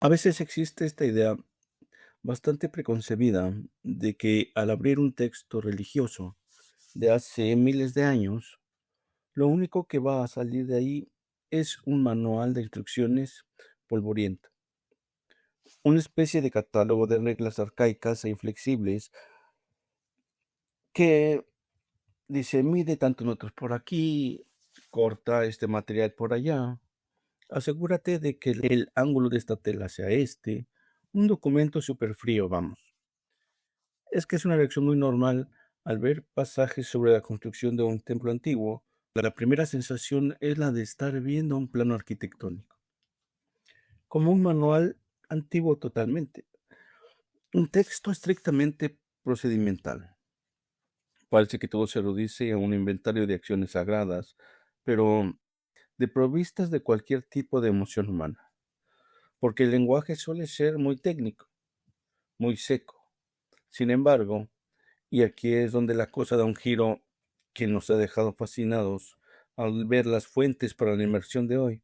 A veces existe esta idea bastante preconcebida de que al abrir un texto religioso de hace miles de años, lo único que va a salir de ahí es un manual de instrucciones polvoriento, una especie de catálogo de reglas arcaicas e inflexibles que dice mide tantos metros por aquí, corta este material por allá, asegúrate de que el ángulo de esta tela sea este, un documento súper frío, vamos. Es que es una reacción muy normal al ver pasajes sobre la construcción de un templo antiguo. La primera sensación es la de estar viendo un plano arquitectónico, como un manual antiguo totalmente, un texto estrictamente procedimental. Parece que todo se reduce a un inventario de acciones sagradas, pero desprovistas de cualquier tipo de emoción humana, porque el lenguaje suele ser muy técnico, muy seco. Sin embargo, y aquí es donde la cosa da un giro que nos ha dejado fascinados al ver las fuentes para la inmersión de hoy.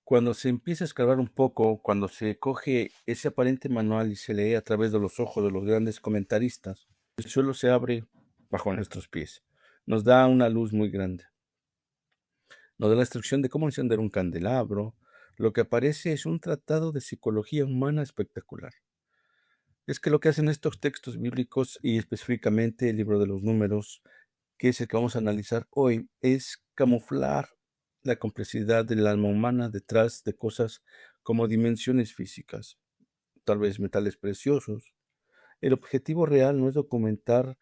Cuando se empieza a escarbar un poco, cuando se coge ese aparente manual y se lee a través de los ojos de los grandes comentaristas, el suelo se abre bajo nuestros pies. Nos da una luz muy grande. Nos da la instrucción de cómo encender un candelabro. Lo que aparece es un tratado de psicología humana espectacular. Es que lo que hacen estos textos bíblicos y específicamente el libro de los números, que es el que vamos a analizar hoy, es camuflar la complejidad del alma humana detrás de cosas como dimensiones físicas, tal vez metales preciosos. El objetivo real no es documentar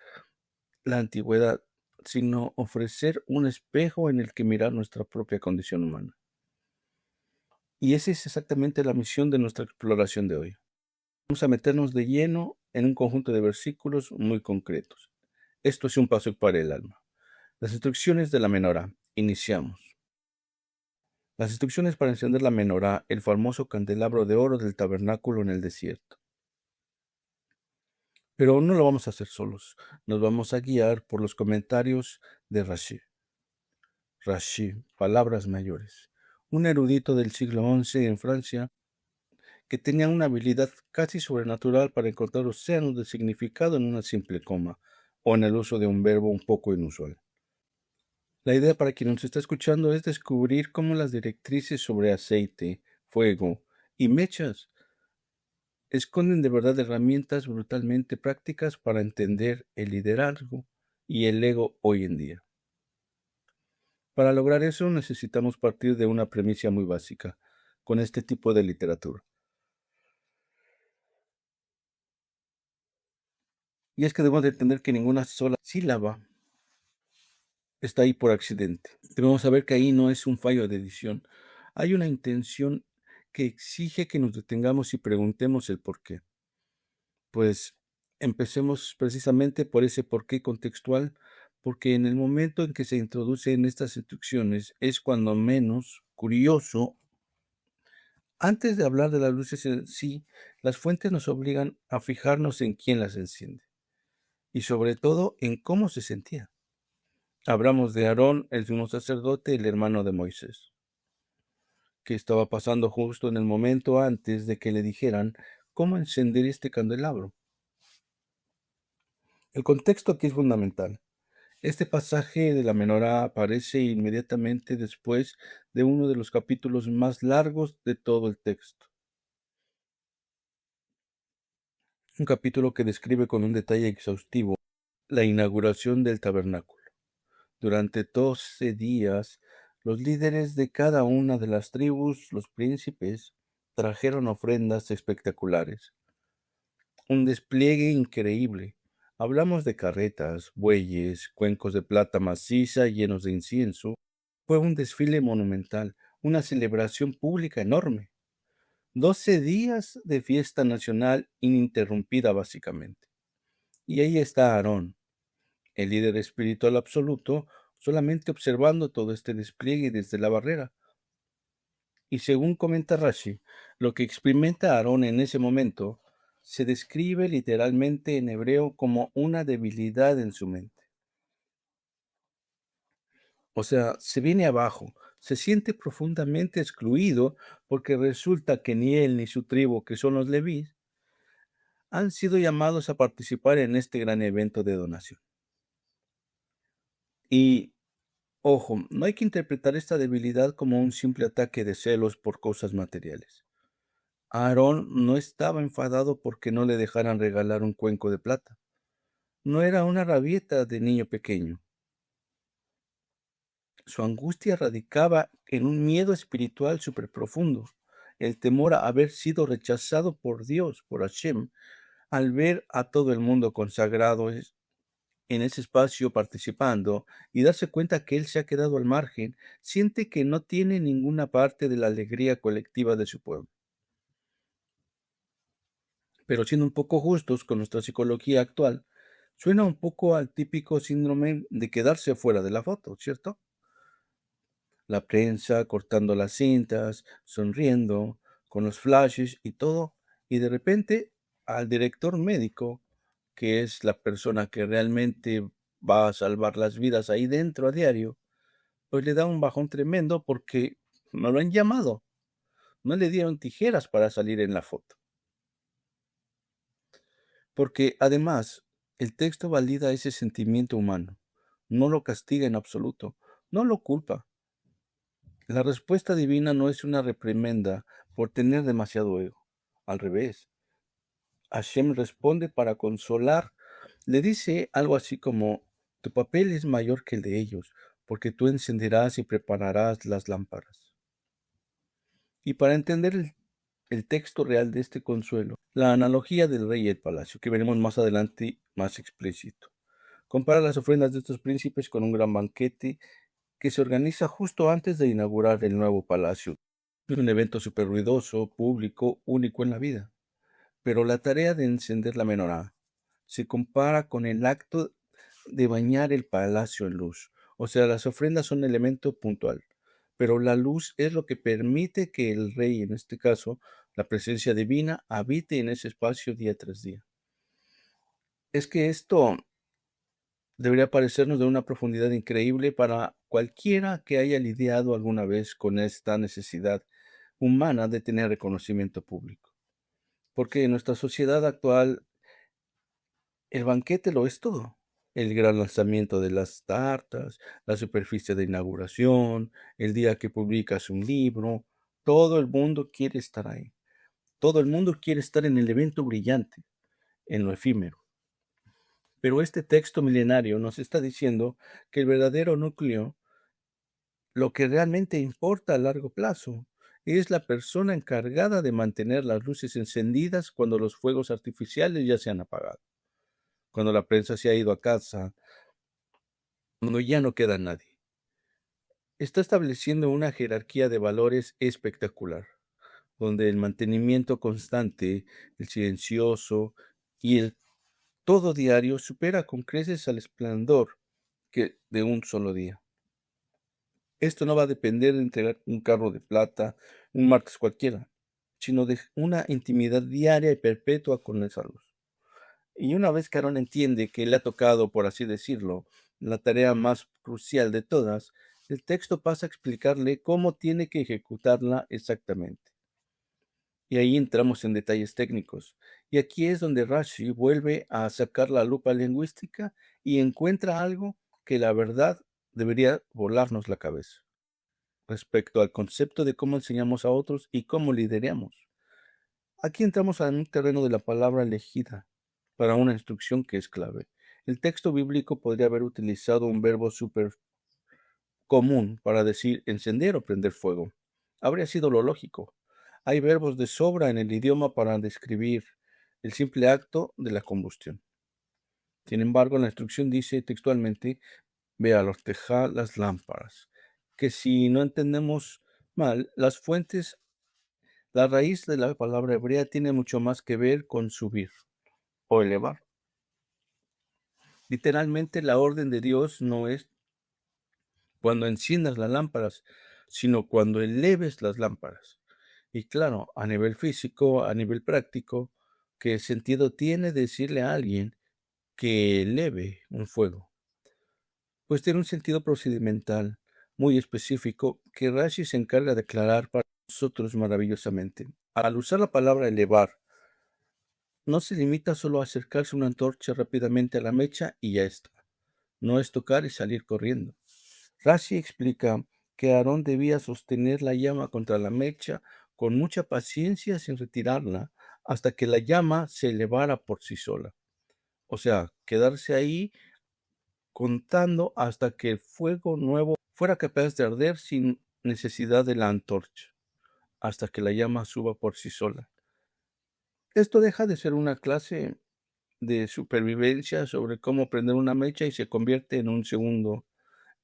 la antigüedad, sino ofrecer un espejo en el que mirar nuestra propia condición humana. Y esa es exactamente la misión de nuestra exploración de hoy. Vamos a meternos de lleno en un conjunto de versículos muy concretos. Esto es un paso para el alma. Las instrucciones de la menorá. Iniciamos. Las instrucciones para encender la menorá, el famoso candelabro de oro del tabernáculo en el desierto. Pero no lo vamos a hacer solos. Nos vamos a guiar por los comentarios de Rashi. Rashi, palabras mayores. Un erudito del siglo XI en Francia que tenía una habilidad casi sobrenatural para encontrar océanos de significado en una simple coma o en el uso de un verbo un poco inusual. La idea para quien nos está escuchando es descubrir cómo las directrices sobre aceite, fuego y mechas esconden de verdad herramientas brutalmente prácticas para entender el liderazgo y el ego hoy en día. Para lograr eso necesitamos partir de una premisa muy básica con este tipo de literatura. Y es que debemos de entender que ninguna sola sílaba está ahí por accidente. Debemos saber que ahí no es un fallo de edición. Hay una intención que exige que nos detengamos y preguntemos el por qué. Pues empecemos precisamente por ese porqué contextual, porque en el momento en que se introducen estas instrucciones es cuando menos curioso. Antes de hablar de las luces en sí, las fuentes nos obligan a fijarnos en quién las enciende y sobre todo en cómo se sentía. Hablamos de Aarón, el sumo sacerdote, el hermano de Moisés, que estaba pasando justo en el momento antes de que le dijeran cómo encender este candelabro. El contexto aquí es fundamental. Este pasaje de la menorá aparece inmediatamente después de uno de los capítulos más largos de todo el texto. Un capítulo que describe con un detalle exhaustivo la inauguración del tabernáculo. Durante 12 días, los líderes de cada una de las tribus, los príncipes, trajeron ofrendas espectaculares. Un despliegue increíble. Hablamos de carretas, bueyes, cuencos de plata maciza llenos de incienso. Fue un desfile monumental, una celebración pública enorme. 12 días de fiesta nacional ininterrumpida básicamente. Y ahí está Aarón, el líder espiritual absoluto, solamente observando todo este despliegue desde la barrera. Y según comenta Rashi, lo que experimenta Aarón en ese momento se describe literalmente en hebreo como una debilidad en su mente. O sea, se viene abajo, se siente profundamente excluido porque resulta que ni él ni su tribu, que son los levíes, han sido llamados a participar en este gran evento de donación. Y, ojo, no hay que interpretar esta debilidad como un simple ataque de celos por cosas materiales. Aarón no estaba enfadado porque no le dejaran regalar un cuenco de plata. No era una rabieta de niño pequeño. Su angustia radicaba en un miedo espiritual súper profundo, el temor a haber sido rechazado por Dios, por Hashem, al ver a todo el mundo consagrado en ese espacio participando y darse cuenta que él se ha quedado al margen, siente que no tiene ninguna parte de la alegría colectiva de su pueblo. Pero siendo un poco justos con nuestra psicología actual, suena un poco al típico síndrome de quedarse fuera de la foto, ¿cierto? La prensa cortando las cintas, sonriendo, con los flashes y todo, y de repente al director médico, que es la persona que realmente va a salvar las vidas ahí dentro a diario, pues le da un bajón tremendo porque no lo han llamado, no le dieron tijeras para salir en la foto. Porque además el texto valida ese sentimiento humano, no lo castiga en absoluto, no lo culpa. La respuesta divina no es una reprimenda por tener demasiado ego. Al revés, Hashem responde para consolar. Le dice algo así como, tu papel es mayor que el de ellos, porque tú encenderás y prepararás las lámparas. Y para entender el texto real de este consuelo, la analogía del rey y el palacio, que veremos más adelante más explícito. Compara las ofrendas de estos príncipes con un gran banquete que se organiza justo antes de inaugurar el nuevo palacio. Es un evento súper ruidoso, público, único en la vida. Pero la tarea de encender la menorá se compara con el acto de bañar el palacio en luz. O sea, las ofrendas son un elemento puntual, pero la luz es lo que permite que el rey, en este caso, la presencia divina, habite en ese espacio día tras día. Es que esto debería parecernos de una profundidad increíble para cualquiera que haya lidiado alguna vez con esta necesidad humana de tener reconocimiento público. Porque en nuestra sociedad actual el banquete lo es todo. El gran lanzamiento de las tartas, la superficie de inauguración, el día que publicas un libro, todo el mundo quiere estar ahí. Todo el mundo quiere estar en el evento brillante, en lo efímero. Pero este texto milenario nos está diciendo que el verdadero núcleo, lo que realmente importa a largo plazo, es la persona encargada de mantener las luces encendidas cuando los fuegos artificiales ya se han apagado, cuando la prensa se ha ido a casa, cuando ya no queda nadie. Está estableciendo una jerarquía de valores espectacular, donde el mantenimiento constante, el silencioso y el todo diario supera con creces al esplendor que de un solo día. Esto no va a depender de entregar un carro de plata un martes cualquiera, sino de una intimidad diaria y perpetua con esa luz. Y una vez que Aarón entiende que le ha tocado, por así decirlo, la tarea más crucial de todas, el texto pasa a explicarle cómo tiene que ejecutarla exactamente. Y ahí entramos en detalles técnicos. Y aquí es donde Rashi vuelve a sacar la lupa lingüística y encuentra algo que la verdad debería volarnos la cabeza respecto al concepto de cómo enseñamos a otros y cómo lideramos. Aquí entramos en un terreno de la palabra elegida para una instrucción que es clave. El texto bíblico podría haber utilizado un verbo súper común para decir encender o prender fuego. Habría sido lo lógico. Hay verbos de sobra en el idioma para describir el simple acto de la combustión. Sin embargo, la instrucción dice textualmente, ve a tejar las lámparas, que si no entendemos mal, las fuentes, la raíz de la palabra hebrea tiene mucho más que ver con subir o elevar. Literalmente la orden de Dios no es cuando enciendas las lámparas, sino cuando eleves las lámparas. Y claro, a nivel físico, a nivel práctico, ¿qué sentido tiene decirle a alguien que eleve un fuego? Pues tiene un sentido procedimental. muy específico que Rashi se encarga de aclarar para nosotros maravillosamente. Al usar la palabra elevar, no se limita solo a acercarse una antorcha rápidamente a la mecha y ya está. No es tocar y salir corriendo. Rashi explica que Aarón debía sostener la llama contra la mecha con mucha paciencia sin retirarla hasta que la llama se elevara por sí sola. O sea, quedarse ahí contando hasta que el fuego nuevo fuera capaz de arder sin necesidad de la antorcha, hasta que la llama suba por sí sola. Esto deja de ser una clase de supervivencia sobre cómo prender una mecha y se convierte en un segundo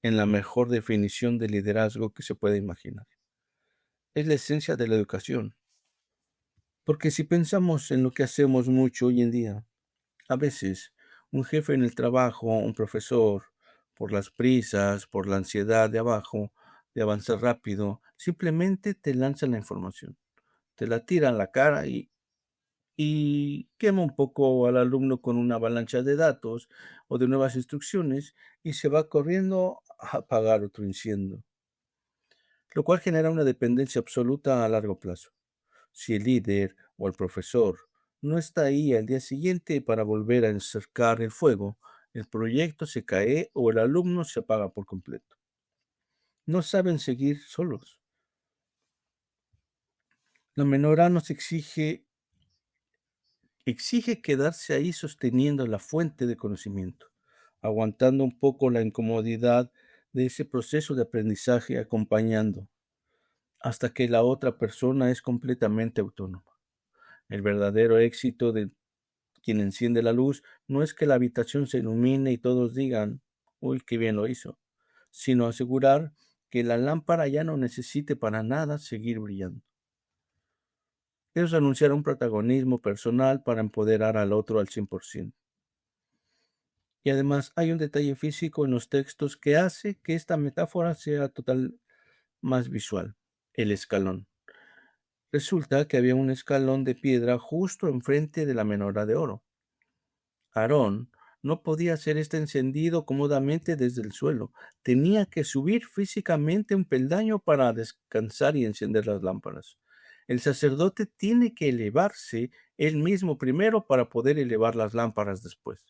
en la mejor definición de liderazgo que se puede imaginar. Es la esencia de la educación. Porque si pensamos en lo que hacemos mucho hoy en día, a veces un jefe en el trabajo, un profesor, por las prisas, por la ansiedad de abajo, de avanzar rápido, simplemente te lanzan la información, te la tiran a la cara y quema un poco al alumno con una avalancha de datos o de nuevas instrucciones y se va corriendo a apagar otro incendio, lo cual genera una dependencia absoluta a largo plazo. Si el líder o el profesor no está ahí al día siguiente para volver a encercar el fuego, el proyecto se cae o el alumno se apaga por completo. No saben seguir solos. La menorá nos exige quedarse ahí sosteniendo la fuente de conocimiento, aguantando un poco la incomodidad de ese proceso de aprendizaje, acompañando hasta que la otra persona es completamente autónoma. El verdadero éxito de quien enciende la luz no es que la habitación se ilumine y todos digan, uy, qué bien lo hizo, sino asegurar que la lámpara ya no necesite para nada seguir brillando. Es renunciar a un protagonismo personal para empoderar al otro al 100%. Y además hay un detalle físico en los textos que hace que esta metáfora sea total más visual, el escalón. Resulta que había un escalón de piedra justo enfrente de la menorá de oro. Aarón no podía hacer este encendido cómodamente desde el suelo. Tenía que subir físicamente un peldaño para descansar y encender las lámparas. El sacerdote tiene que elevarse él mismo primero para poder elevar las lámparas después.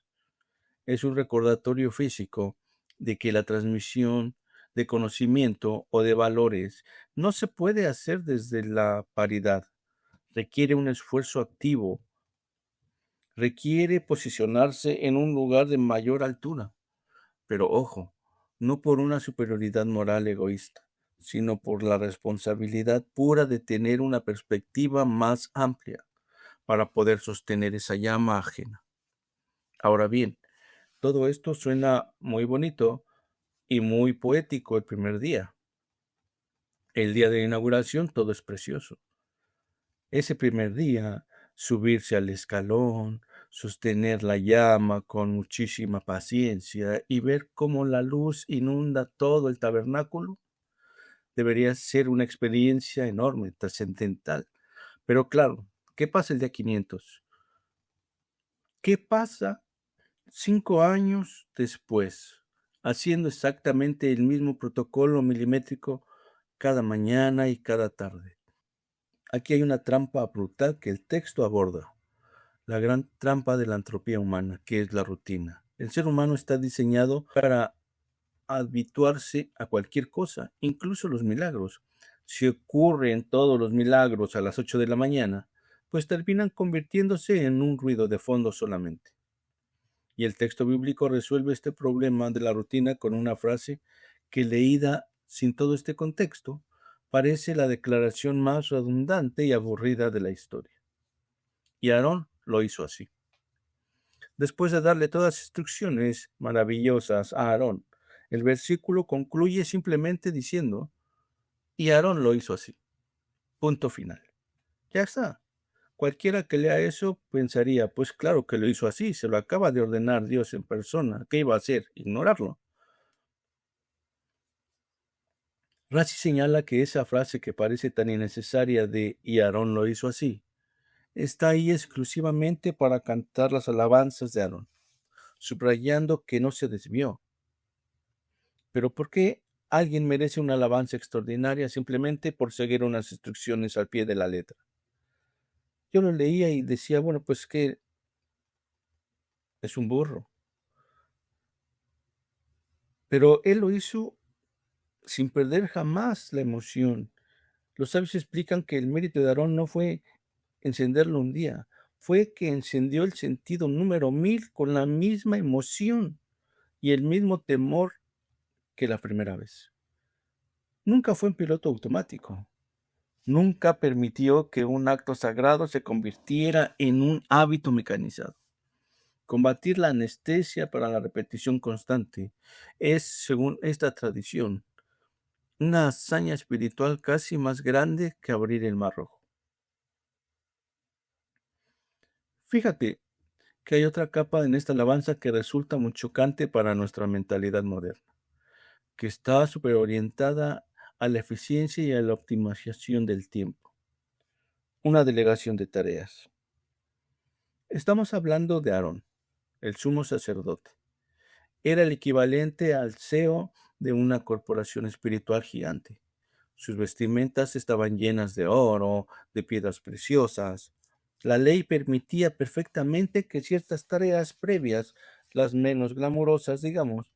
Es un recordatorio físico de que la transmisión de conocimiento o de valores no se puede hacer desde la paridad. Requiere un esfuerzo activo, requiere posicionarse en un lugar de mayor altura, pero ojo, no por una superioridad moral egoísta, sino por la responsabilidad pura de tener una perspectiva más amplia para poder sostener esa llama ajena. Ahora bien, todo esto suena muy bonito y muy poético el primer día. El día de inauguración todo es precioso. Ese primer día, subirse al escalón, sostener la llama con muchísima paciencia y ver cómo la luz inunda todo el tabernáculo, debería ser una experiencia enorme, trascendental. Pero claro, ¿qué pasa el día 500? ¿Qué pasa 5 años después, haciendo exactamente el mismo protocolo milimétrico cada mañana y cada tarde? Aquí hay una trampa brutal que el texto aborda. La gran trampa de la entropía humana, que es la rutina. El ser humano está diseñado para habituarse a cualquier cosa, incluso los milagros. Si ocurren todos los milagros a las 8 de la mañana, pues terminan convirtiéndose en un ruido de fondo solamente. Y el texto bíblico resuelve este problema de la rutina con una frase que, leída sin todo este contexto, parece la declaración más redundante y aburrida de la historia. Y Aarón lo hizo así. Después de darle todas las instrucciones maravillosas a Aarón, el versículo concluye simplemente diciendo, y Aarón lo hizo así. Punto final. Ya está. Cualquiera que lea eso pensaría, pues claro que lo hizo así, se lo acaba de ordenar Dios en persona. ¿Qué iba a hacer? Ignorarlo. Rashi señala que esa frase que parece tan innecesaria de y Aarón lo hizo así, está ahí exclusivamente para cantar las alabanzas de Aarón, subrayando que no se desvió. Pero ¿por qué alguien merece una alabanza extraordinaria simplemente por seguir unas instrucciones al pie de la letra. Yo lo leía y decía, bueno, pues que es un burro. Pero él lo hizo sin perder jamás la emoción. Los sabios explican que el mérito de Aarón no fue encenderlo un día, fue que encendió el sentido número 1000 con la misma emoción y el mismo temor que la primera vez. Nunca fue en piloto automático. Nunca permitió que un acto sagrado se convirtiera en un hábito mecanizado. Combatir la anestesia para la repetición constante es, según esta tradición, una hazaña espiritual casi más grande que abrir el Mar Rojo. Fíjate que hay otra capa en esta alabanza que resulta muy chocante para nuestra mentalidad moderna, que está superorientada a la eficiencia y a la optimización del tiempo. Una delegación de tareas. Estamos hablando de Aarón, el sumo sacerdote. Era el equivalente al CEO de una corporación espiritual gigante. Sus vestimentas estaban llenas de oro, de piedras preciosas. La ley permitía perfectamente que ciertas tareas previas, las menos glamurosas, digamos,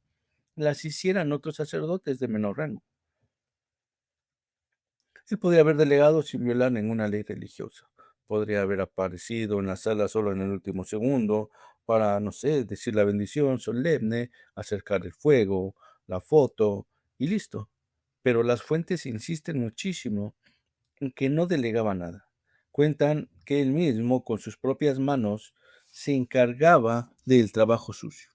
las hicieran otros sacerdotes de menor rango. Él podría haber delegado sin violar ninguna ley religiosa. Podría haber aparecido en la sala solo en el último segundo para, no sé, decir la bendición solemne, acercar el fuego, la foto y listo. Pero las fuentes insisten muchísimo en que no delegaba nada. Cuentan que él mismo, con sus propias manos, se encargaba del trabajo sucio,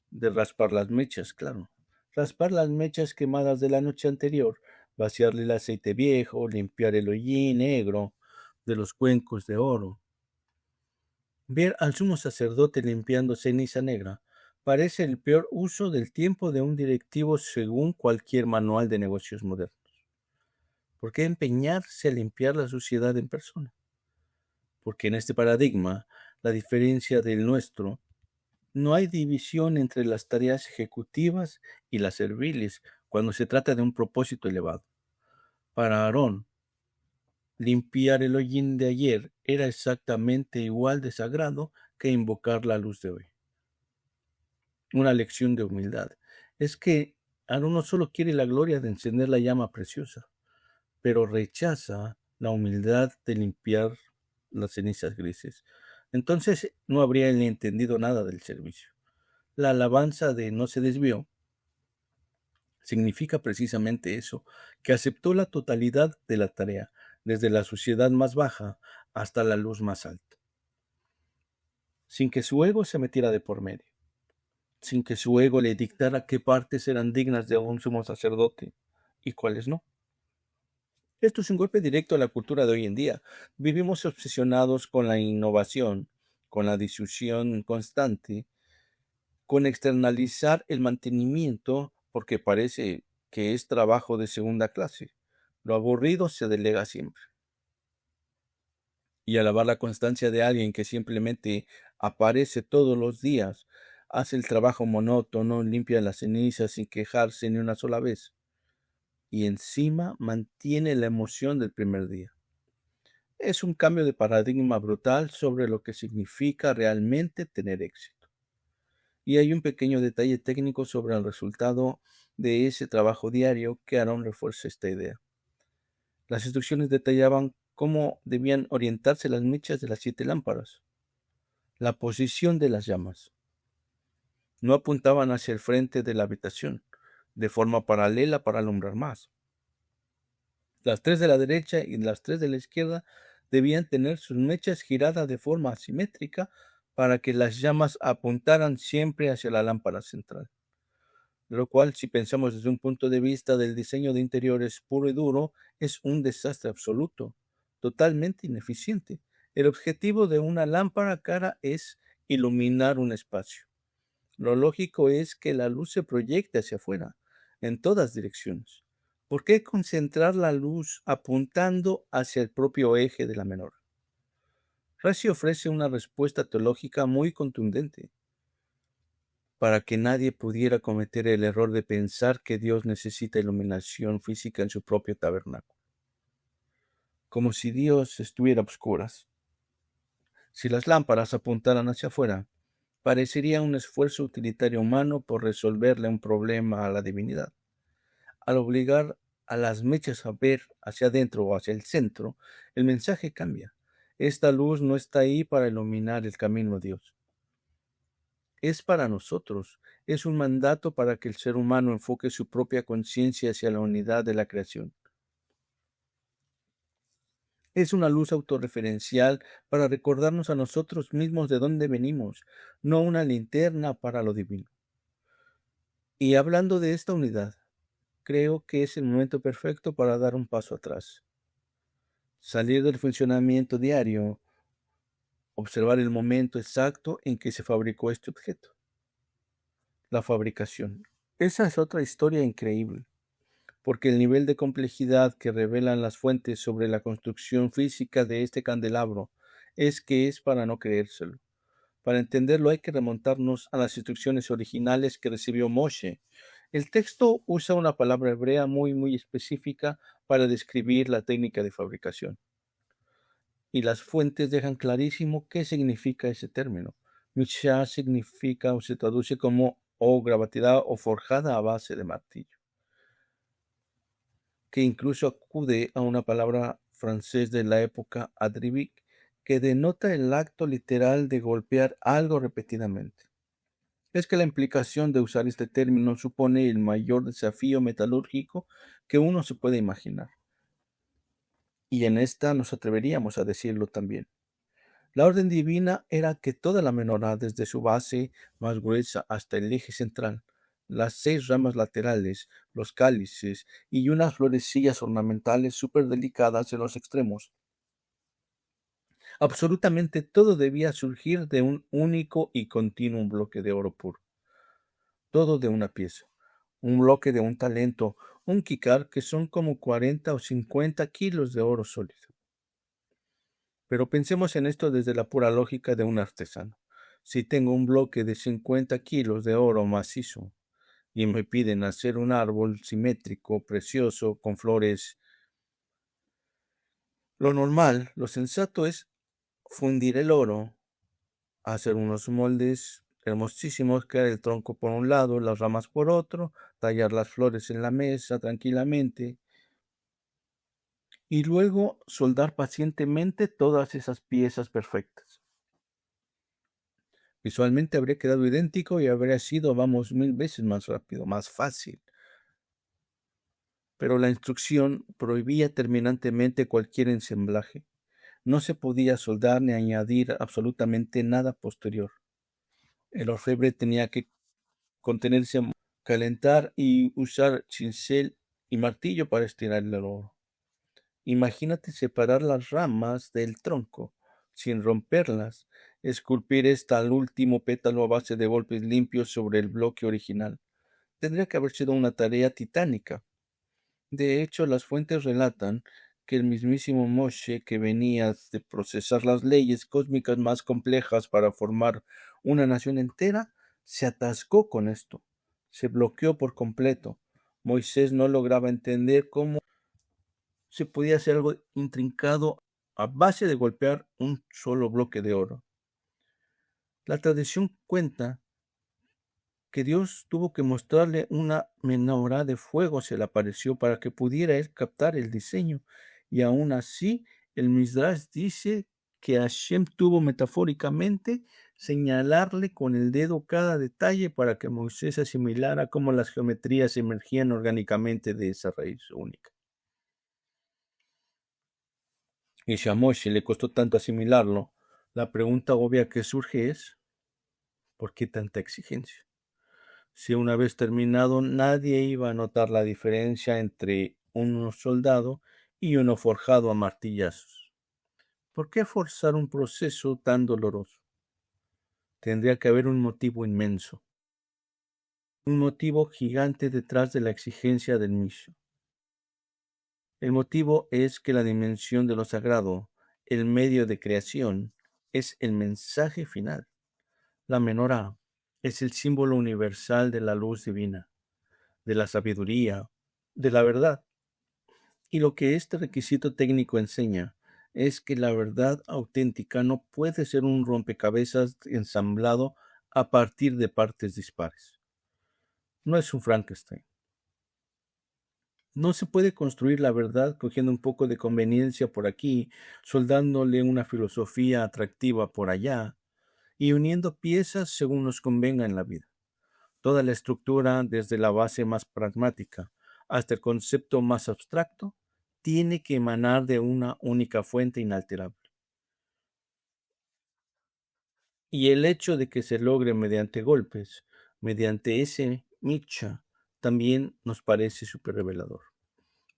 de raspar las mechas, claro. Raspar las mechas quemadas de la noche anterior, vaciarle el aceite viejo, limpiar el hollín negro de los cuencos de oro. Ver al sumo sacerdote limpiando ceniza negra parece el peor uso del tiempo de un directivo según cualquier manual de negocios moderno. ¿Por qué empeñarse a limpiar la suciedad en persona? Porque en este paradigma, la diferencia del nuestro, no hay división entre las tareas ejecutivas y las serviles cuando se trata de un propósito elevado. Para Aarón, limpiar el hollín de ayer era exactamente igual de sagrado que invocar la luz de hoy. Una lección de humildad. Es que Aarón no solo quiere la gloria de encender la llama preciosa, pero rechaza la humildad de limpiar las cenizas grises. Entonces no habría él entendido nada del servicio. La alabanza de no se desvió significa precisamente eso, que aceptó la totalidad de la tarea, desde la suciedad más baja hasta la luz más alta, sin que su ego se metiera de por medio, sin que su ego le dictara qué partes eran dignas de un sumo sacerdote y cuáles no. Esto es un golpe directo a la cultura de hoy en día. Vivimos obsesionados con la innovación, con la difusión constante, con externalizar el mantenimiento porque parece que es trabajo de segunda clase. Lo aburrido se delega siempre. Y alabar la constancia de alguien que simplemente aparece todos los días, hace el trabajo monótono, limpia las cenizas sin quejarse ni una sola vez. Y encima mantiene la emoción del primer día. Es un cambio de paradigma brutal sobre lo que significa realmente tener éxito. Y hay un pequeño detalle técnico sobre el resultado de ese trabajo diario que Aarón refuerza esta idea. Las instrucciones detallaban cómo debían orientarse las mechas de las 7 lámparas, la posición de las llamas. No apuntaban hacia el frente de la habitación, de forma paralela para alumbrar más. Las 3 de la derecha y las 3 de la izquierda debían tener sus mechas giradas de forma asimétrica para que las llamas apuntaran siempre hacia la lámpara central. Lo cual, si pensamos desde un punto de vista del diseño de interiores puro y duro, es un desastre absoluto, totalmente ineficiente. El objetivo de una lámpara cara es iluminar un espacio. Lo lógico es que la luz se proyecte hacia afuera, en todas direcciones. ¿Por qué concentrar la luz apuntando hacia el propio eje de la menorá? Rashi ofrece una respuesta teológica muy contundente. para que nadie pudiera cometer el error de pensar que Dios necesita iluminación física en su propio tabernáculo, como si Dios estuviera a oscuras. Si las lámparas apuntaran hacia afuera, parecería un esfuerzo utilitario humano por resolverle un problema a la divinidad. Al obligar a las mechas a ver hacia adentro o hacia el centro, el mensaje cambia. Esta luz no está ahí para iluminar el camino a Dios. Es para nosotros. Es un mandato para que el ser humano enfoque su propia conciencia hacia la unidad de la creación. Es una luz autorreferencial para recordarnos a nosotros mismos de dónde venimos, no una linterna para lo divino. Y hablando de esta unidad, creo que es el momento perfecto para dar un paso atrás. Salir del funcionamiento diario, observar el momento exacto en que se fabricó este objeto. La fabricación. Esa es otra historia increíble, porque el nivel de complejidad que revelan las fuentes sobre la construcción física de este candelabro es que es para no creérselo. Para entenderlo hay que remontarnos a las instrucciones originales que recibió Moshe. El texto usa una palabra hebrea muy específica para describir la técnica de fabricación. Y las fuentes dejan clarísimo qué significa ese término. Mishá significa o se traduce como o gravatada o forjada a base de martillo, que incluso acude a una palabra francés de la época adribic, que denota el acto literal de golpear algo repetidamente. Es que la implicación de usar este término supone el mayor desafío metalúrgico que uno se puede imaginar. Y en esta nos atreveríamos a decirlo también. La orden divina era que toda la menorá, desde su base más gruesa hasta el eje central, las 6 ramas laterales, los cálices y unas florecillas ornamentales súper delicadas en los extremos. Absolutamente todo debía surgir de un único y continuo bloque de oro puro. Todo de una pieza. Un bloque de un talento, un kikar que son como 40 o 50 kilos de oro sólido. Pero pensemos en esto desde la pura lógica de un artesano. Si tengo un bloque de 50 kilos de oro macizo y me piden hacer un árbol simétrico, precioso, con flores, lo normal, lo sensato es fundir el oro, hacer unos moldes hermosísimos, crear el tronco por un lado, las ramas por otro, tallar las flores en la mesa tranquilamente y luego soldar pacientemente todas esas piezas perfectas. Visualmente habría quedado idéntico y habría sido, vamos, 1000 veces más rápido, más fácil. Pero la instrucción prohibía terminantemente cualquier ensamblaje. No se podía soldar ni añadir absolutamente nada posterior. El orfebre tenía que contenerse, calentar y usar cincel y martillo para estirar el oro. Imagínate separar las ramas del tronco sin romperlas, esculpir esta al último pétalo a base de golpes limpios sobre el bloque original. Tendría que haber sido una tarea titánica. De hecho, las fuentes relatan que el mismísimo Moshe, que venía de procesar las leyes cósmicas más complejas para formar una nación entera, se atascó con esto, se bloqueó por completo. Moisés no lograba entender cómo se podía hacer algo intrincado a base de golpear un solo bloque de oro. La tradición cuenta que Dios tuvo que mostrarle una menorá de fuego, se le apareció para que pudiera él captar el diseño. Y aún así, el Midrash dice que Hashem tuvo metafóricamente señalarle con el dedo cada detalle para que Moisés asimilara cómo las geometrías emergían orgánicamente de esa raíz única. Y si a Moshe le costó tanto asimilarlo, la pregunta obvia que surge es, ¿por qué tanta exigencia? Si una vez terminado nadie iba a notar la diferencia entre uno soldado y uno forjado a martillazos. ¿Por qué forzar un proceso tan doloroso? Tendría que haber un motivo inmenso, un motivo gigante detrás de la exigencia del mismo. El motivo es que la dimensión de lo sagrado, el medio de creación, es el mensaje final, la menorá, Es el símbolo universal de la luz divina, de la sabiduría, de la verdad. Y lo que este requisito técnico enseña es que la verdad auténtica no puede ser un rompecabezas ensamblado a partir de partes dispares. No es un Frankenstein. No se puede construir la verdad cogiendo un poco de conveniencia por aquí, soldándole una filosofía atractiva por allá y uniendo piezas según nos convenga en la vida. Toda la estructura, desde la base más pragmática hasta el concepto más abstracto, tiene que emanar de una única fuente inalterable. Y el hecho de que se logre mediante golpes, mediante ese micha, también nos parece súper revelador.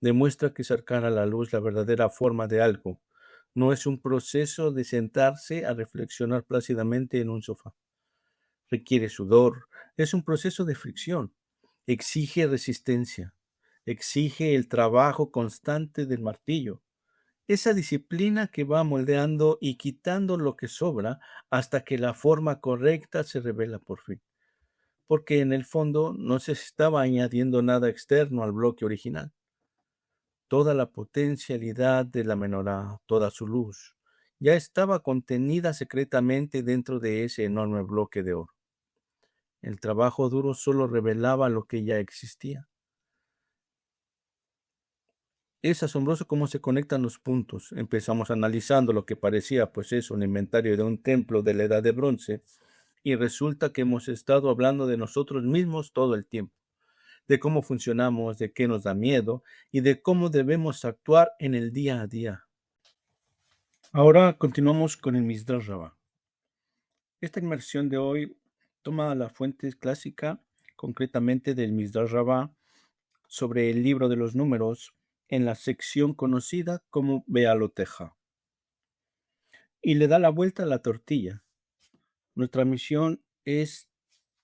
Demuestra que sacar a la luz la verdadera forma de algo no es un proceso de sentarse a reflexionar plácidamente en un sofá. Requiere sudor, es un proceso de fricción, exige resistencia, exige el trabajo constante del martillo, esa disciplina que va moldeando y quitando lo que sobra hasta que la forma correcta se revela por fin, porque en el fondo no se estaba añadiendo nada externo al bloque original. Toda la potencialidad de la menorá, toda su luz, ya estaba contenida secretamente dentro de ese enorme bloque de oro. El trabajo duro solo revelaba lo que ya existía. Es asombroso cómo se conectan los puntos. Empezamos analizando lo que parecía, pues es un inventario de un templo de la Edad de Bronce, y resulta que hemos estado hablando de nosotros mismos todo el tiempo, de cómo funcionamos, de qué nos da miedo y de cómo debemos actuar en el día a día. Ahora continuamos con el Midrash Rabbah. Esta inmersión de hoy toma la fuente clásica, concretamente del Midrash Rabbah, sobre el libro de los números, en la sección conocida como Bealoteja, y le da la vuelta a la tortilla. Nuestra misión es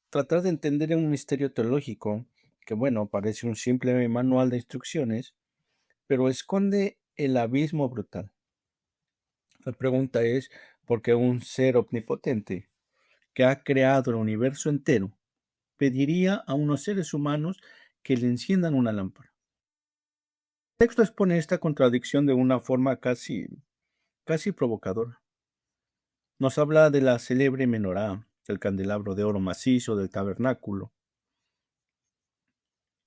tratar de entender un misterio teológico que, bueno, parece un simple manual de instrucciones, pero esconde el abismo brutal. La pregunta es, ¿por qué un ser omnipotente que ha creado el universo entero pediría a unos seres humanos que le enciendan una lámpara? El texto expone esta contradicción de una forma casi provocadora. Nos habla de la célebre menorá, del candelabro de oro macizo del tabernáculo,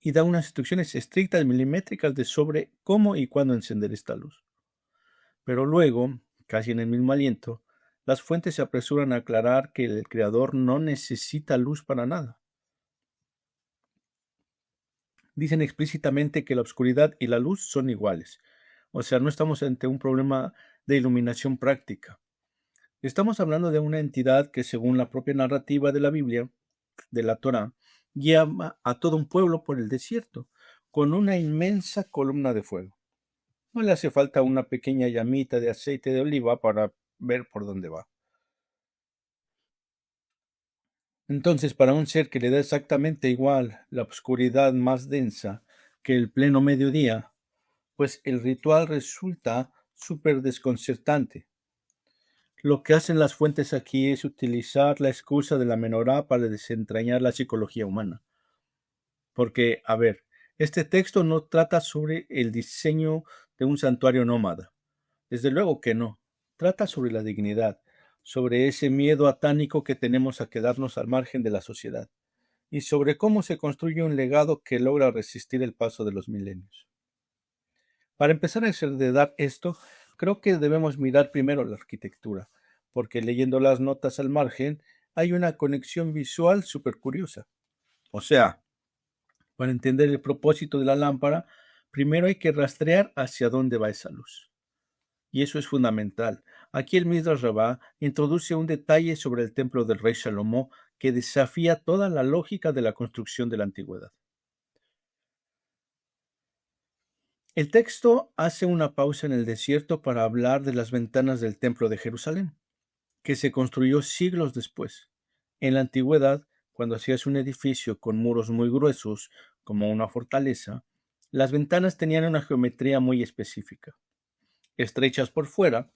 y da unas instrucciones estrictas milimétricas de sobre cómo y cuándo encender esta luz. Pero luego, casi en el mismo aliento, las fuentes se apresuran a aclarar que el Creador no necesita luz para nada. Dicen explícitamente que la oscuridad y la luz son iguales. O sea, no estamos ante un problema de iluminación práctica. Estamos hablando de una entidad que, según la propia narrativa de la Biblia, de la Torá, guía a todo un pueblo por el desierto, con una inmensa columna de fuego. No le hace falta una pequeña llamita de aceite de oliva para ver por dónde va. Entonces, para un ser que le da exactamente igual la oscuridad más densa que el pleno mediodía, pues el ritual resulta súper desconcertante. Lo que hacen las fuentes aquí es utilizar la excusa de la menorá para desentrañar la psicología humana. Porque, a ver, este texto no trata sobre el diseño de un santuario nómada. Desde luego que no. Trata sobre la dignidad, sobre ese miedo atánico que tenemos a quedarnos al margen de la sociedad, y sobre cómo se construye un legado que logra resistir el paso de los milenios. Para empezar a heredar esto, creo que debemos mirar primero la arquitectura, porque leyendo las notas al margen hay una conexión visual súper curiosa. O sea, para entender el propósito de la lámpara, primero hay que rastrear hacia dónde va esa luz. Y eso es fundamental. Aquí el Midrash Rabbah introduce un detalle sobre el templo del rey Salomón que desafía toda la lógica de la construcción de la antigüedad. El texto hace una pausa en el desierto para hablar de las ventanas del templo de Jerusalén, que se construyó siglos después. En la antigüedad, cuando hacías un edificio con muros muy gruesos, como una fortaleza, las ventanas tenían una geometría muy específica, estrechas por fuera,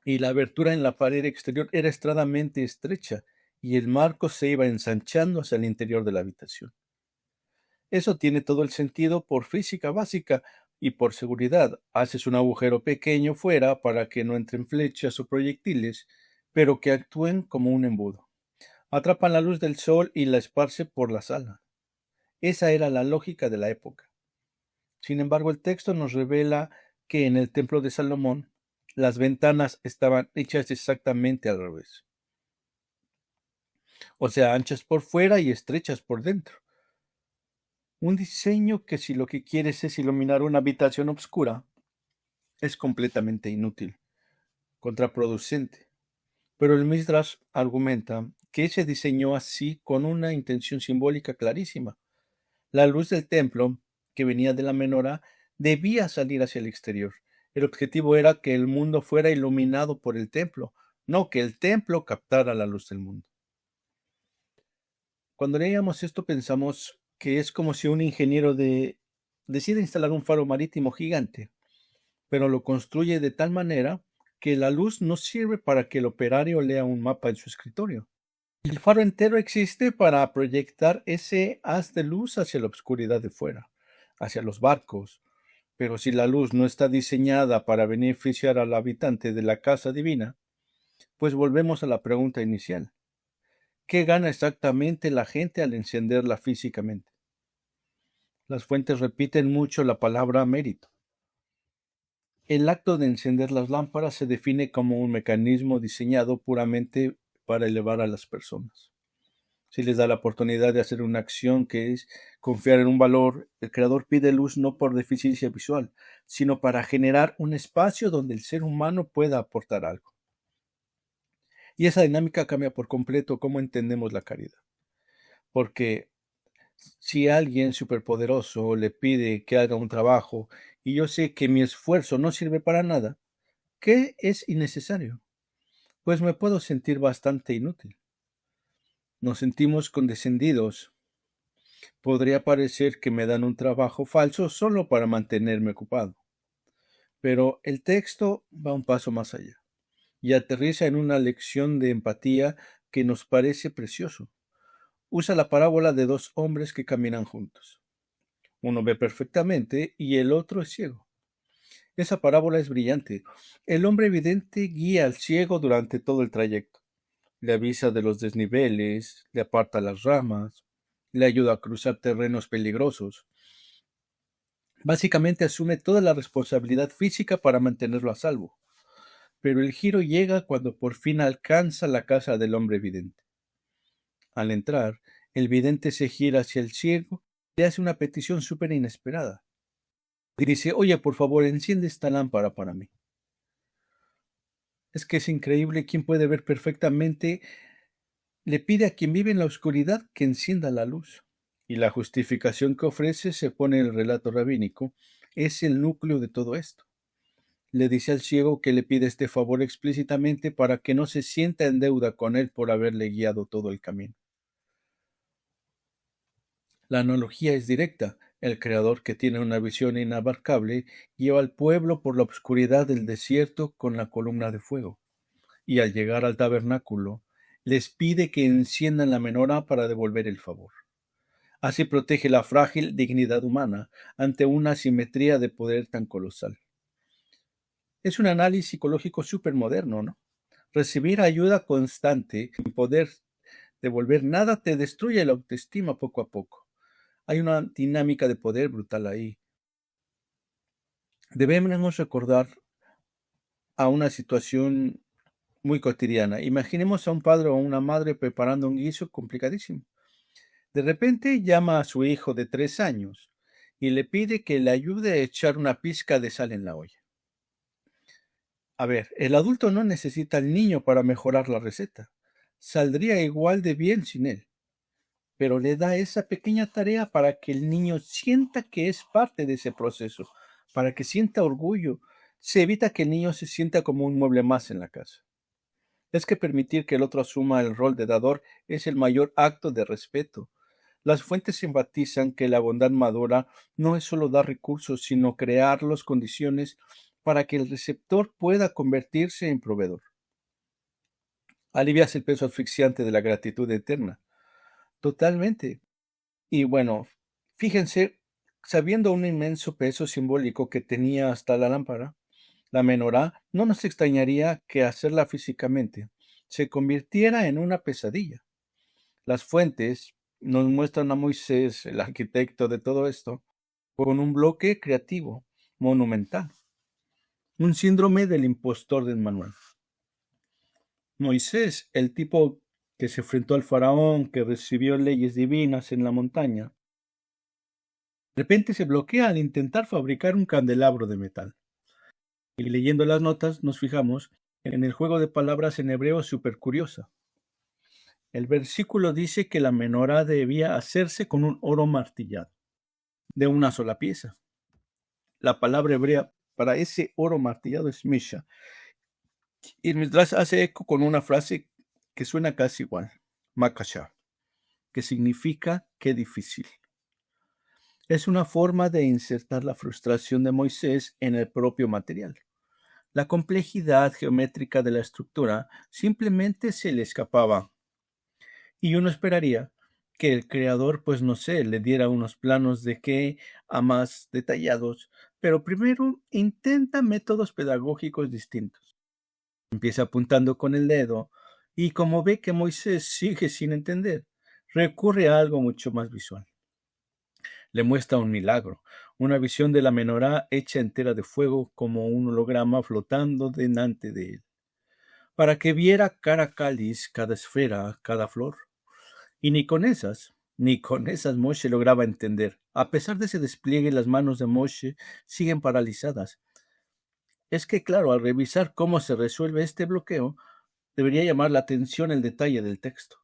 y la abertura en la pared exterior era extremadamente estrecha y el marco se iba ensanchando hacia el interior de la habitación. Eso tiene todo el sentido por física básica y por seguridad. Haces un agujero pequeño fuera para que no entren flechas o proyectiles, pero que actúen como un embudo. Atrapan la luz del sol y la esparce por la sala. Esa era la lógica de la época. Sin embargo, el texto nos revela que en el templo de Salomón las ventanas estaban hechas exactamente al revés. O sea, anchas por fuera y estrechas por dentro. Un diseño que si lo que quieres es iluminar una habitación oscura, es completamente inútil, contraproducente. Pero el Midrash argumenta que se diseñó así con una intención simbólica clarísima. La luz del templo, que venía de la menorá, debía salir hacia el exterior. El objetivo era que el mundo fuera iluminado por el templo, no que el templo captara la luz del mundo. Cuando leíamos esto pensamos que es como si un ingeniero decide instalar un faro marítimo gigante, pero lo construye de tal manera que la luz no sirve para que el operario lea un mapa en su escritorio. El faro entero existe para proyectar ese haz de luz hacia la oscuridad de fuera, hacia los barcos. Pero si la luz no está diseñada para beneficiar al habitante de la casa divina, pues volvemos a la pregunta inicial. ¿Qué gana exactamente la gente al encenderla físicamente? Las fuentes repiten mucho la palabra mérito. El acto de encender las lámparas se define como un mecanismo diseñado puramente para elevar a las personas. Si les da la oportunidad de hacer una acción que es confiar en un valor, el creador pide luz no por deficiencia visual, sino para generar un espacio donde el ser humano pueda aportar algo. Y esa dinámica cambia por completo cómo entendemos la caridad. Porque si alguien superpoderoso le pide que haga un trabajo y yo sé que mi esfuerzo no sirve para nada, ¿qué es innecesario? Pues me puedo sentir bastante inútil. Nos sentimos condescendidos. Podría parecer que me dan un trabajo falso solo para mantenerme ocupado. Pero el texto va un paso más allá y aterriza en una lección de empatía que nos parece precioso. Usa la parábola de dos hombres que caminan juntos. Uno ve perfectamente y el otro es ciego. Esa parábola es brillante. El hombre evidente guía al ciego durante todo el trayecto. Le avisa de los desniveles, le aparta las ramas, le ayuda a cruzar terrenos peligrosos. Básicamente asume toda la responsabilidad física para mantenerlo a salvo. Pero el giro llega cuando por fin alcanza la casa del hombre vidente. Al entrar, el vidente se gira hacia el ciego y le hace una petición súper inesperada. Dice, oye, por favor, enciende esta lámpara para mí. Es que es increíble quién puede ver perfectamente. Le pide a quien vive en la oscuridad que encienda la luz. Y la justificación que ofrece, se pone en el relato rabínico, es el núcleo de todo esto. Le dice al ciego que le pide este favor explícitamente para que no se sienta en deuda con él por haberle guiado todo el camino. La analogía es directa. El creador, que tiene una visión inabarcable, lleva al pueblo por la oscuridad del desierto con la columna de fuego. Y al llegar al tabernáculo, les pide que enciendan la menorá para devolver el favor. Así protege la frágil dignidad humana ante una asimetría de poder tan colosal. Es un análisis psicológico súper moderno, ¿no? Recibir ayuda constante sin poder devolver nada te destruye la autoestima poco a poco. Hay una dinámica de poder brutal ahí. Debemos recordar a una situación muy cotidiana. Imaginemos a un padre o una madre preparando un guiso complicadísimo. De repente llama a su hijo de 3 años y le pide que le ayude a echar una pizca de sal en la olla. A ver, el adulto no necesita al niño para mejorar la receta. Saldría igual de bien sin él, pero le da esa pequeña tarea para que el niño sienta que es parte de ese proceso, para que sienta orgullo. Se evita que el niño se sienta como un mueble más en la casa. Es que permitir que el otro asuma el rol de dador es el mayor acto de respeto. Las fuentes enfatizan que la bondad madura no es solo dar recursos, sino crear las condiciones para que el receptor pueda convertirse en proveedor. alivias el peso asfixiante de la gratitud eterna. Totalmente. Y bueno, fíjense, sabiendo un inmenso peso simbólico que tenía hasta la lámpara, la menorá, no nos extrañaría que hacerla físicamente se convirtiera en una pesadilla. Las fuentes nos muestran a Moisés, el arquitecto de todo esto, con un bloque creativo, monumental, un síndrome del impostor del manual. Moisés, el tipo que se enfrentó al faraón, que recibió leyes divinas en la montaña, de repente se bloquea al intentar fabricar un candelabro de metal. Y leyendo las notas nos fijamos en el juego de palabras en hebreo súper curiosa. El versículo dice que la menorá debía hacerse con un oro martillado, de una sola pieza. La palabra hebrea para ese oro martillado es misha. Y el Midrash hace eco con una frase que suena casi igual, makasha, que significa qué difícil. Es una forma de insertar la frustración de Moisés en el propio material. La complejidad geométrica de la estructura simplemente se le escapaba. Y uno esperaría que el creador, pues no sé, le diera unos planos de qué a más detallados, pero primero intenta métodos pedagógicos distintos. Empieza apuntando con el dedo y como ve que Moisés sigue sin entender, recurre a algo mucho más visual. Le muestra un milagro, una visión de la menorá hecha entera de fuego como un holograma flotando delante de él, para que viera cada cáliz, cada esfera, cada flor. Y ni con esas Moshe lograba entender. A pesar de ese despliegue, las manos de Moshe siguen paralizadas. Es que, claro, al revisar cómo se resuelve este bloqueo, debería llamar la atención el detalle del texto.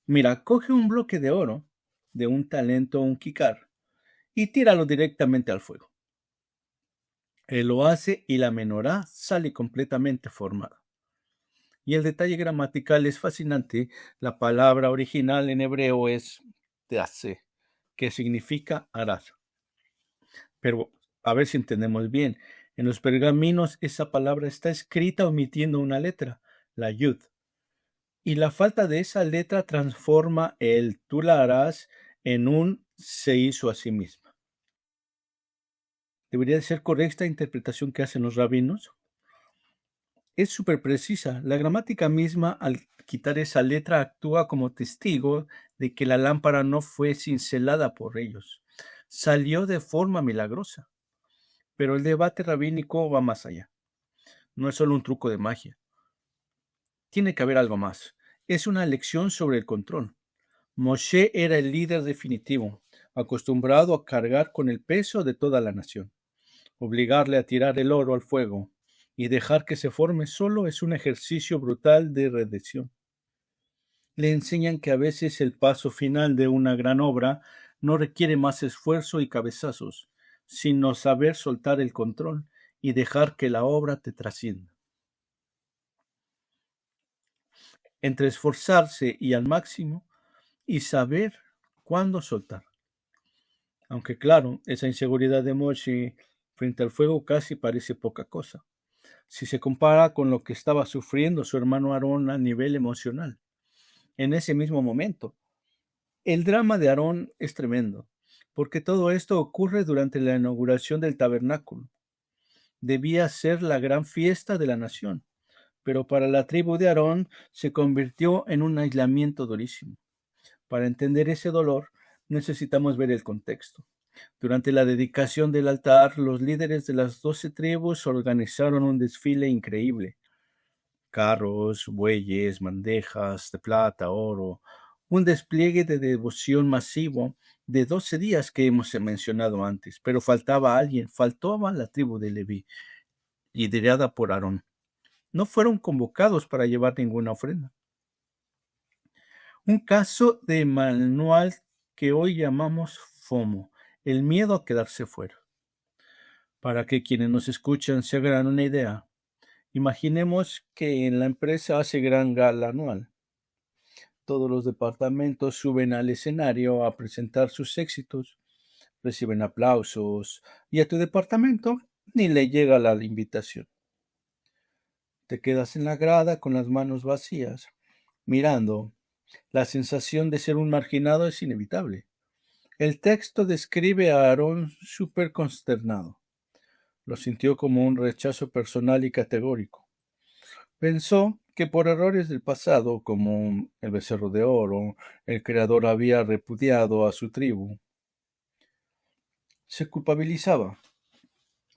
Mira, coge un bloque de oro, de un talento o un kikar, y tíralo directamente al fuego. Él lo hace y la menorá sale completamente formada. Y el detalle gramatical es fascinante. La palabra original en hebreo es tease, que significa harás. Pero a ver si entendemos bien. En los pergaminos esa palabra está escrita omitiendo una letra, la yud. Y la falta de esa letra transforma el tú la harás en un se hizo a sí misma. ¿Debería de ser correcta la interpretación que hacen los rabinos? Es súper precisa. La gramática misma, al quitar esa letra, actúa como testigo de que la lámpara no fue cincelada por ellos. Salió de forma milagrosa. Pero el debate rabínico va más allá. No es solo un truco de magia. Tiene que haber algo más. Es una lección sobre el control. Moshe era el líder definitivo, acostumbrado a cargar con el peso de toda la nación. Obligarle a tirar el oro al fuego y dejar que se forme solo es un ejercicio brutal de redención. Le enseñan que a veces el paso final de una gran obra no requiere más esfuerzo y cabezazos, sino saber soltar el control y dejar que la obra te trascienda. Entre esforzarse y al máximo y saber cuándo soltar. Aunque claro, esa inseguridad de Moshe frente al fuego casi parece poca cosa, si se compara con lo que estaba sufriendo su hermano Aarón a nivel emocional. En ese mismo momento, el drama de Aarón es tremendo, porque todo esto ocurre durante la inauguración del tabernáculo. Debía ser la gran fiesta de la nación, pero para la tribu de Aarón se convirtió en un aislamiento durísimo. Para entender ese dolor, necesitamos ver el contexto. Durante la dedicación del altar, los líderes de las 12 tribus organizaron un desfile increíble. Carros, bueyes, bandejas de plata, oro, un despliegue de devoción masivo de 12 días que hemos mencionado antes, pero faltaba alguien, faltaba la tribu de Leví, liderada por Aarón. No fueron convocados para llevar ninguna ofrenda. Un caso de manual que hoy llamamos FOMO, el miedo a quedarse fuera. Para que quienes nos escuchan se hagan una idea, imaginemos que en la empresa hace gran gala anual. Todos los departamentos suben al escenario a presentar sus éxitos, reciben aplausos y a tu departamento ni le llega la invitación. Te quedas en la grada con las manos vacías, mirando. La sensación de ser un marginado es inevitable. El texto describe a Aarón súper consternado. Lo sintió como un rechazo personal y categórico. Pensó que por errores del pasado, como el becerro de oro, el creador había repudiado a su tribu. Se culpabilizaba.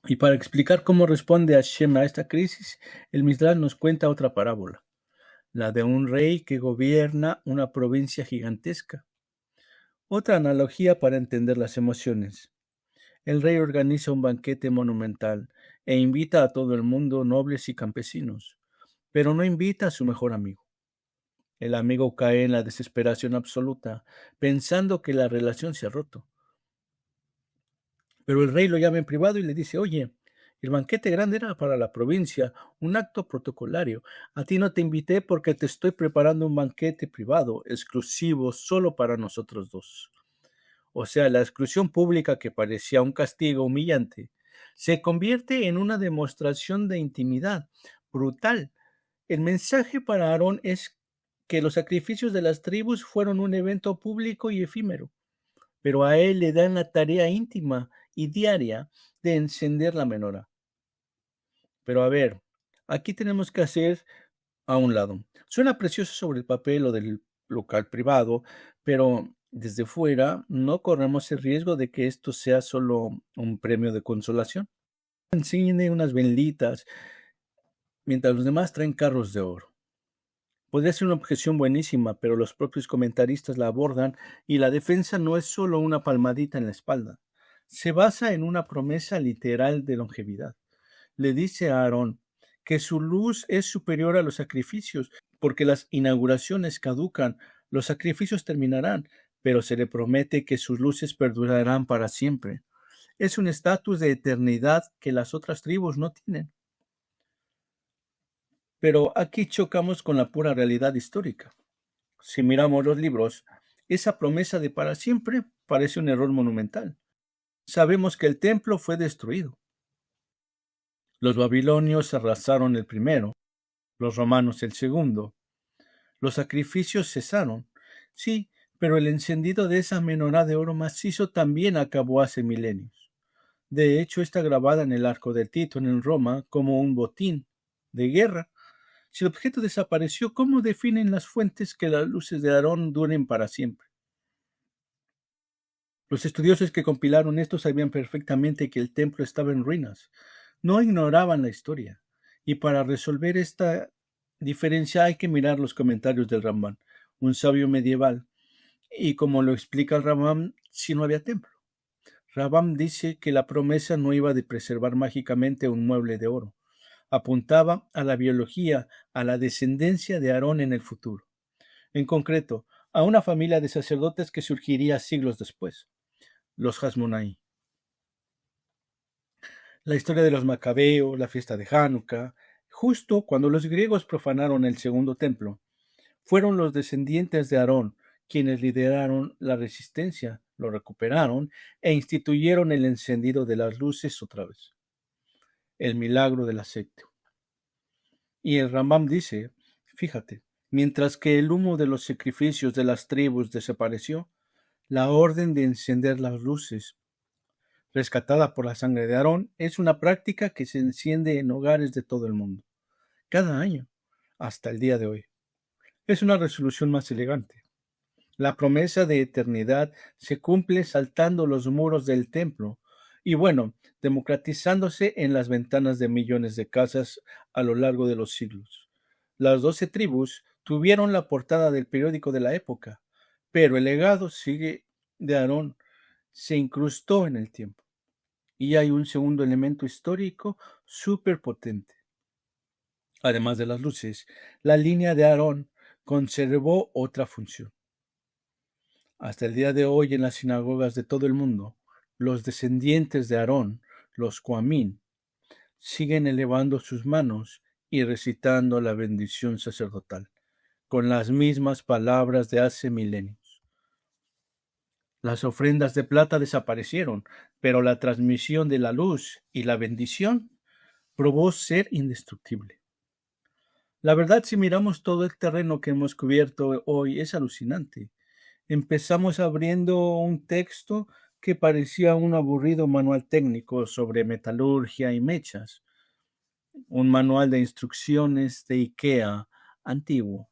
Y para explicar cómo responde Hashem a esta crisis, el Midrash nos cuenta otra parábola, la de un rey que gobierna una provincia gigantesca. Otra analogía para entender las emociones. El rey organiza un banquete monumental e invita a todo el mundo, nobles y campesinos, pero no invita a su mejor amigo. El amigo cae en la desesperación absoluta, pensando que la relación se ha roto. Pero el rey lo llama en privado y le dice, oye, el banquete grande era para la provincia, un acto protocolario. A ti no te invité porque te estoy preparando un banquete privado, exclusivo, solo para nosotros dos. O sea, la exclusión pública que parecía un castigo humillante, se convierte en una demostración de intimidad brutal. El mensaje para Aarón es que los sacrificios de las tribus fueron un evento público y efímero, pero a él le dan la tarea íntima y diaria de encender la menorá. Pero a ver, aquí tenemos que hacer a un lado. Suena precioso sobre el papel o del local privado, pero desde fuera no corremos el riesgo de que esto sea solo un premio de consolación. Enciende unas velitas mientras los demás traen carros de oro. Podría ser una objeción buenísima, pero los propios comentaristas la abordan y la defensa no es solo una palmadita en la espalda. Se basa en una promesa literal de longevidad. Le dice a Aarón que su luz es superior a los sacrificios, porque las inauguraciones caducan, los sacrificios terminarán, pero se le promete que sus luces perdurarán para siempre. Es un estatus de eternidad que las otras tribus no tienen. Pero aquí chocamos con la pura realidad histórica. Si miramos los libros, esa promesa de para siempre parece un error monumental. Sabemos que el templo fue destruido. Los babilonios arrasaron el primero, los romanos el segundo. Los sacrificios cesaron. Sí, pero el encendido de esa menorá de oro macizo también acabó hace milenios. De hecho, está grabada en el arco de Tito en Roma como un botín de guerra. Si el objeto desapareció, ¿cómo definen las fuentes que las luces de Aarón duren para siempre? Los estudiosos que compilaron esto sabían perfectamente que el templo estaba en ruinas. No ignoraban la historia. Y para resolver esta diferencia hay que mirar los comentarios del Rambam, un sabio medieval. Y como lo explica el Rambam, si no había templo. Rambam dice que la promesa no iba de preservar mágicamente un mueble de oro. Apuntaba a la biología, a la descendencia de Aarón en el futuro. En concreto, a una familia de sacerdotes que surgiría siglos después, los Hasmonaí. La historia de los Macabeos, la fiesta de Hanukkah, justo cuando los griegos profanaron el segundo templo, fueron los descendientes de Aarón quienes lideraron la resistencia, lo recuperaron e instituyeron el encendido de las luces otra vez. El milagro del aceite. Y el Rambam dice, fíjate, mientras que el humo de los sacrificios de las tribus desapareció, la orden de encender las luces, rescatada por la sangre de Aarón, es una práctica que se enciende en hogares de todo el mundo, cada año, hasta el día de hoy. Es una resolución más elegante. La promesa de eternidad se cumple saltando los muros del templo y, bueno, democratizándose en las ventanas de millones de casas a lo largo de los siglos. Las 12 tribus tuvieron la portada del periódico de la época, pero el legado de Aarón se incrustó en el tiempo. Y hay un segundo elemento histórico súper potente. Además de las luces, la línea de Aarón conservó otra función. Hasta el día de hoy en las sinagogas de todo el mundo, los descendientes de Aarón, los Coamín, siguen elevando sus manos y recitando la bendición sacerdotal, con las mismas palabras de hace milenios. Las ofrendas de plata desaparecieron, pero la transmisión de la luz y la bendición probó ser indestructible. La verdad, si miramos todo el terreno que hemos cubierto hoy, es alucinante. Empezamos abriendo un texto que parecía un aburrido manual técnico sobre metalurgia y mechas, un manual de instrucciones de IKEA antiguo.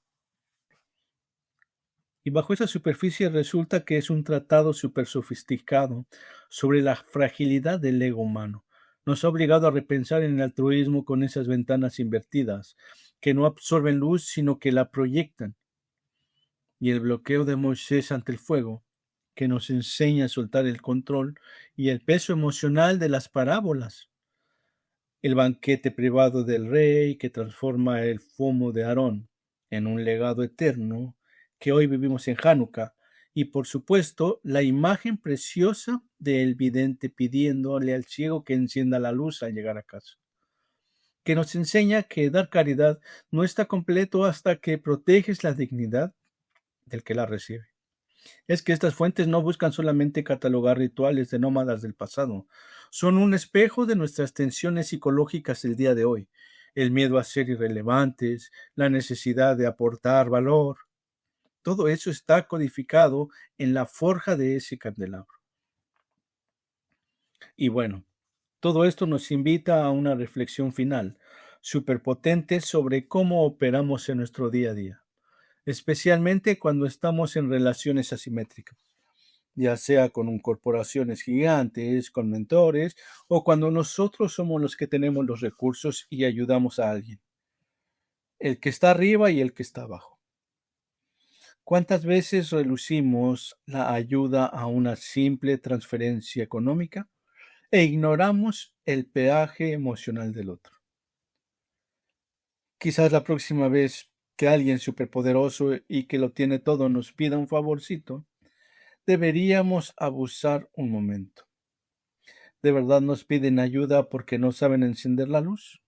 Y bajo esa superficie resulta que es un tratado súper sofisticado sobre la fragilidad del ego humano. Nos ha obligado a repensar en el altruismo con esas ventanas invertidas, que no absorben luz, sino que la proyectan. Y el bloqueo de Moisés ante el fuego, que nos enseña a soltar el control y el peso emocional de las parábolas. El banquete privado del rey que transforma el fumo de Aarón en un legado eterno que hoy vivimos en Hanukkah. Y por supuesto, la imagen preciosa del vidente pidiéndole al ciego que encienda la luz al llegar a casa, que nos enseña que dar caridad no está completo hasta que proteges la dignidad del que la recibe. Es que estas fuentes no buscan solamente catalogar rituales de nómadas del pasado, son un espejo de nuestras tensiones psicológicas del día de hoy, el miedo a ser irrelevantes, la necesidad de aportar valor. Todo eso está codificado en la forja de ese candelabro. Y bueno, todo esto nos invita a una reflexión final, superpotente sobre cómo operamos en nuestro día a día, especialmente cuando estamos en relaciones asimétricas, ya sea con corporaciones gigantes, con mentores, o cuando nosotros somos los que tenemos los recursos y ayudamos a alguien, el que está arriba y el que está abajo. ¿Cuántas veces reducimos la ayuda a una simple transferencia económica e ignoramos el peaje emocional del otro? Quizás la próxima vez que alguien superpoderoso y que lo tiene todo nos pida un favorcito, deberíamos abusar un momento. ¿De verdad nos piden ayuda porque no saben encender la luz?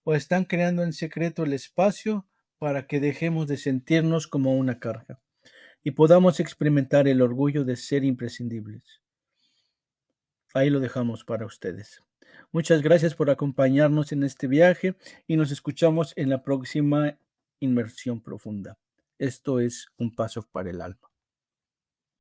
¿O están creando en secreto el espacio para que dejemos de sentirnos como una carga y podamos experimentar el orgullo de ser imprescindibles? Ahí lo dejamos para ustedes. Muchas gracias por acompañarnos en este viaje y nos escuchamos en la próxima inmersión profunda. Esto es Un Paso para el Alma.